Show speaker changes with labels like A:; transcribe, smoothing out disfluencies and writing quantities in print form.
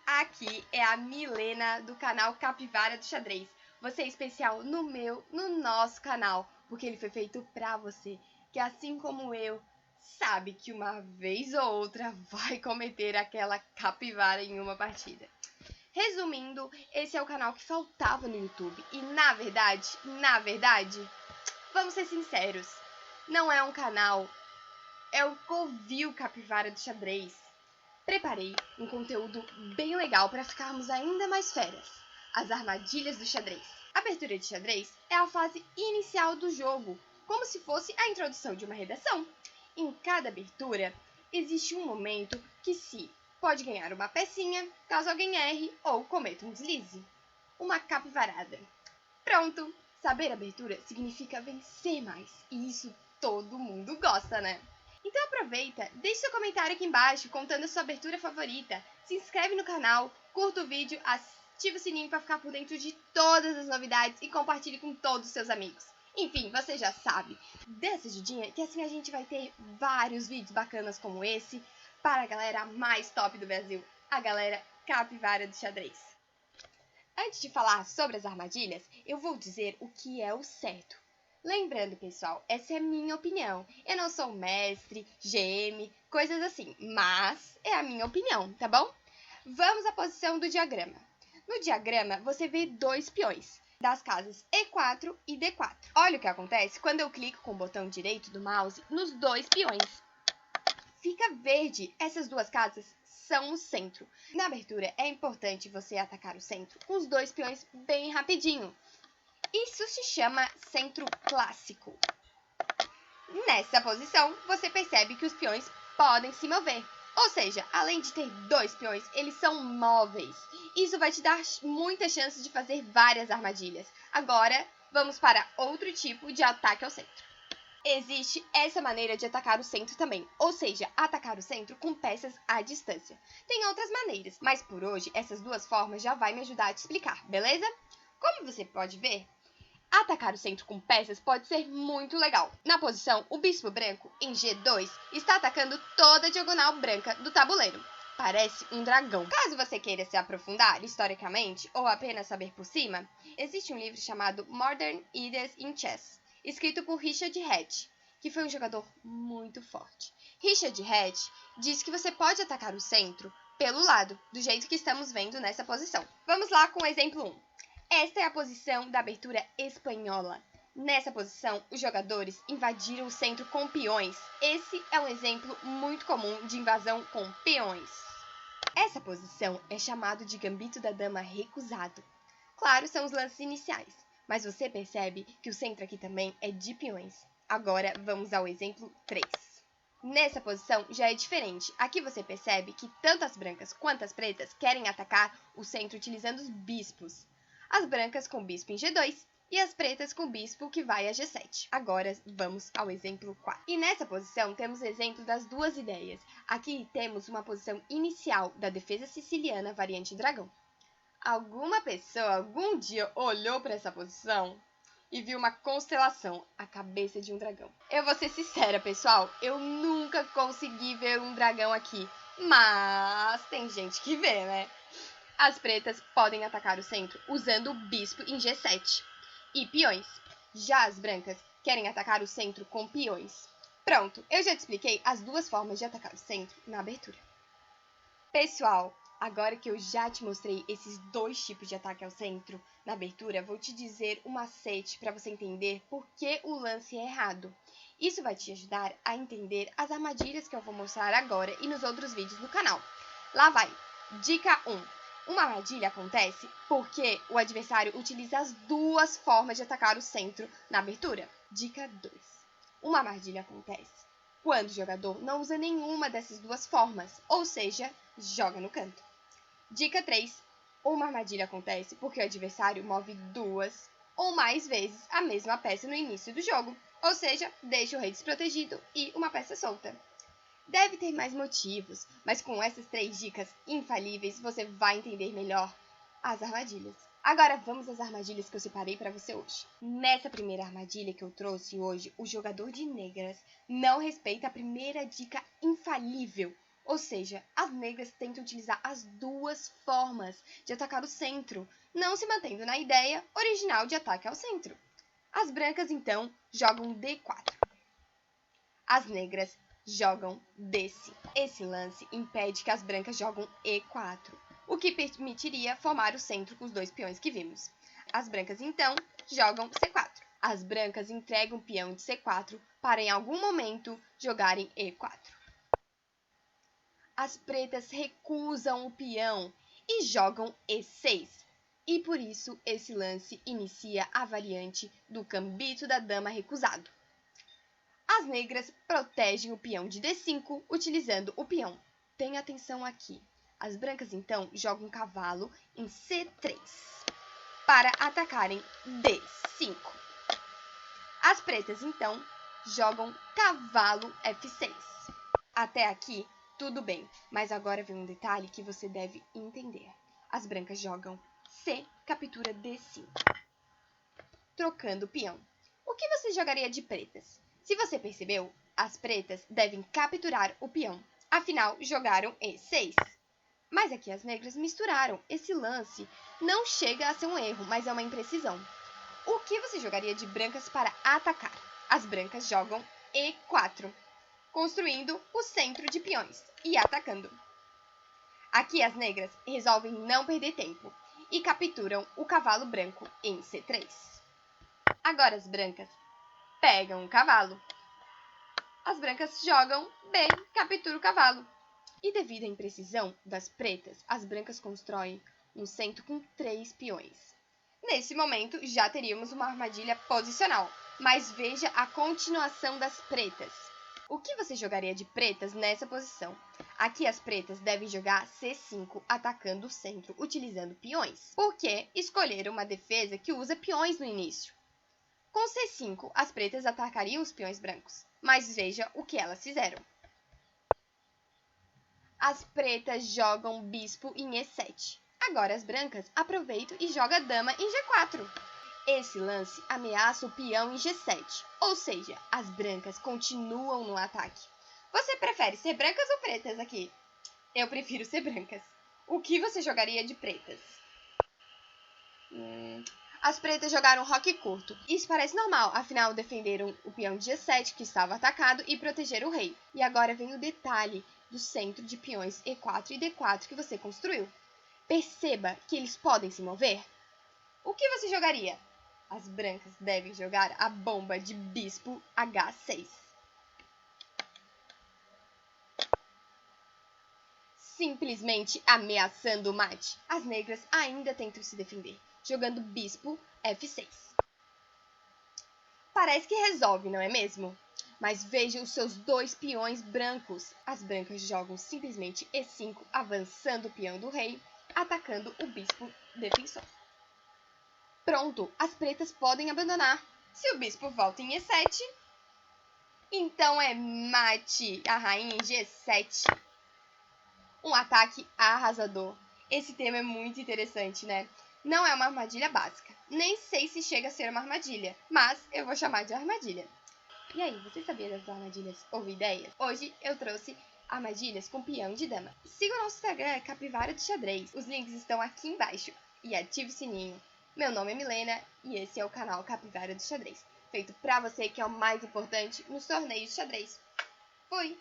A: Aqui é a Milena do canal Capivara do Xadrez. Você é especial no nosso canal, porque ele foi feito pra você, que assim como eu, sabe que uma vez ou outra vai cometer aquela capivara em uma partida. Resumindo, esse é o canal que faltava no YouTube e na verdade, vamos ser sinceros, não é um canal, é o Covil Capivara do Xadrez. Preparei um conteúdo bem legal para ficarmos ainda mais feras. As armadilhas do xadrez. A abertura de xadrez é a fase inicial do jogo, como se fosse a introdução de uma redação. Em cada abertura, existe um momento que se pode ganhar uma pecinha, caso alguém erre ou cometa um deslize. Uma capivarada. Pronto! Saber a abertura significa vencer mais, e isso todo mundo gosta, né? Então aproveita, deixe seu comentário aqui embaixo contando a sua abertura favorita, se inscreve no canal, curta o vídeo, ativa o sininho para ficar por dentro de todas as novidades e compartilhe com todos os seus amigos. Enfim, você já sabe, dê essa ajudinha que assim a gente vai ter vários vídeos bacanas como esse para a galera mais top do Brasil, a galera Capivara do Xadrez. Antes de falar sobre as armadilhas, eu vou dizer o que é o certo. Lembrando, pessoal, essa é a minha opinião. Eu não sou mestre, GM, coisas assim, mas é a minha opinião, tá bom? Vamos à posição do diagrama. No diagrama, você vê dois peões, das casas E4 e D4. Olha o que acontece quando eu clico com o botão direito do mouse nos dois peões. Fica verde, essas duas casas são o centro. Na abertura, é importante você atacar o centro com os dois peões bem rapidinho. Isso se chama centro clássico. Nessa posição, você percebe que os peões podem se mover. Ou seja, além de ter dois peões, eles são móveis. Isso vai te dar muitas chances de fazer várias armadilhas. Agora, vamos para outro tipo de ataque ao centro. Existe essa maneira de atacar o centro também, ou seja, atacar o centro com peças à distância. Tem outras maneiras, mas por hoje essas duas formas já vai me ajudar a te explicar, beleza? Como você pode ver, atacar o centro com peças pode ser muito legal. Na posição, o bispo branco, em G2, está atacando toda a diagonal branca do tabuleiro. Parece um dragão. Caso você queira se aprofundar historicamente ou apenas saber por cima, existe um livro chamado Modern Ideas in Chess, escrito por Richard Hatch, que foi um jogador muito forte. Richard Hatch diz que você pode atacar o centro pelo lado, do jeito que estamos vendo nessa posição. Vamos lá com o exemplo 1. Esta é a posição da abertura espanhola. Nessa posição, os jogadores invadiram o centro com peões. Esse é um exemplo muito comum de invasão com peões. Essa posição é chamada de gambito da dama recusado. Claro, são os lances iniciais, mas você percebe que o centro aqui também é de peões. Agora, vamos ao exemplo 3. Nessa posição já é diferente. Aqui você percebe que tanto as brancas quanto as pretas querem atacar o centro utilizando os bispos. As brancas com bispo em G2 e as pretas com bispo que vai a G7. Agora vamos ao exemplo 4. E nessa posição temos o exemplo das duas ideias. Aqui temos uma posição inicial da defesa siciliana variante dragão. Alguma pessoa algum dia olhou para essa posição e viu uma constelação, a cabeça de um dragão. Eu vou ser sincera, pessoal, eu nunca consegui ver um dragão aqui, mas tem gente que vê, né? As pretas podem atacar o centro usando o bispo em G7 e peões. Já as brancas querem atacar o centro com peões. Pronto, eu já te expliquei as duas formas de atacar o centro na abertura. Pessoal, agora que eu já te mostrei esses dois tipos de ataque ao centro na abertura, vou te dizer um macete para você entender por que o lance é errado. Isso vai te ajudar a entender as armadilhas que eu vou mostrar agora e nos outros vídeos do canal. Lá vai! Dica 1. Uma armadilha acontece porque o adversário utiliza as duas formas de atacar o centro na abertura. Dica 2. Uma armadilha acontece quando o jogador não usa nenhuma dessas duas formas, ou seja, joga no canto. Dica 3. Uma armadilha acontece porque o adversário move duas ou mais vezes a mesma peça no início do jogo, ou seja, deixa o rei desprotegido e uma peça solta. Deve ter mais motivos, mas com essas 3 dicas infalíveis você vai entender melhor as armadilhas. Agora vamos às armadilhas que eu separei para você hoje. Nessa primeira armadilha que eu trouxe hoje, o jogador de negras não respeita a primeira dica infalível. Ou seja, as negras tentam utilizar as duas formas de atacar o centro, não se mantendo na ideia original de ataque ao centro. As brancas, então, jogam D4. As negras jogam D5. Esse lance impede que as brancas jogam E4, o que permitiria formar o centro com os dois peões que vimos. As brancas, então, jogam C4. As brancas entregam o peão de C4 para, em algum momento, jogarem E4. As pretas recusam o peão e jogam E6. E por isso esse lance inicia a variante do gambito da dama recusado. As negras protegem o peão de D5 utilizando o peão. Tenha atenção aqui. As brancas então jogam um cavalo em C3 para atacarem D5. As pretas então jogam cavalo F6. Até aqui tudo bem, mas agora vem um detalhe que você deve entender. As brancas jogam C, captura D5, trocando o peão. O que você jogaria de pretas? Se você percebeu, as pretas devem capturar o peão, afinal jogaram E6. Mas aqui as negras misturaram. Esse lance não chega a ser um erro, mas é uma imprecisão. O que você jogaria de brancas para atacar? As brancas jogam E4, construindo o centro de peões e atacando. Aqui as negras resolvem não perder tempo e capturam o cavalo branco em C3. Agora as brancas pegam o cavalo. As brancas jogam B, captura o cavalo. E devido à imprecisão das pretas, as brancas constroem um centro com 3 peões. Nesse momento já teríamos uma armadilha posicional, mas veja a continuação das pretas. O que você jogaria de pretas nessa posição? Aqui as pretas devem jogar C5, atacando o centro, utilizando peões. Por que escolher uma defesa que usa peões no início? Com C5, as pretas atacariam os peões brancos, mas veja o que elas fizeram. As pretas jogam bispo em E7. Agora as brancas aproveitam e jogam a dama em G4. Esse lance ameaça o peão em G7, ou seja, as brancas continuam no ataque. Você prefere ser brancas ou pretas aqui? Eu prefiro ser brancas. O que você jogaria de pretas? As pretas jogaram roque curto. Isso parece normal, afinal defenderam o peão de G7 que estava atacado e protegeram o rei. E agora vem o detalhe do centro de peões E4 e D4 que você construiu. Perceba que eles podem se mover. O que você jogaria? As brancas devem jogar a bomba de bispo H6. Simplesmente ameaçando o mate. As negras ainda tentam se defender, jogando bispo F6. Parece que resolve, não é mesmo? Mas veja os seus 2 peões brancos. As brancas jogam simplesmente E5, avançando o peão do rei, atacando o bispo defensor. Pronto, as pretas podem abandonar. Se o bispo volta em E7, então é mate a rainha em G7. Um ataque arrasador. Esse tema é muito interessante, né? Não é uma armadilha básica. Nem sei se chega a ser uma armadilha, mas eu vou chamar de armadilha. E aí, você sabia das armadilhas ou ideias? Hoje eu trouxe armadilhas com peão de dama. Siga o nosso Instagram, Capivara do Xadrez. Os links estão aqui embaixo. E ative o sininho. Meu nome é Milena e esse é o canal Capivara do Xadrez. Feito pra você que é o mais importante nos torneios de xadrez. Fui!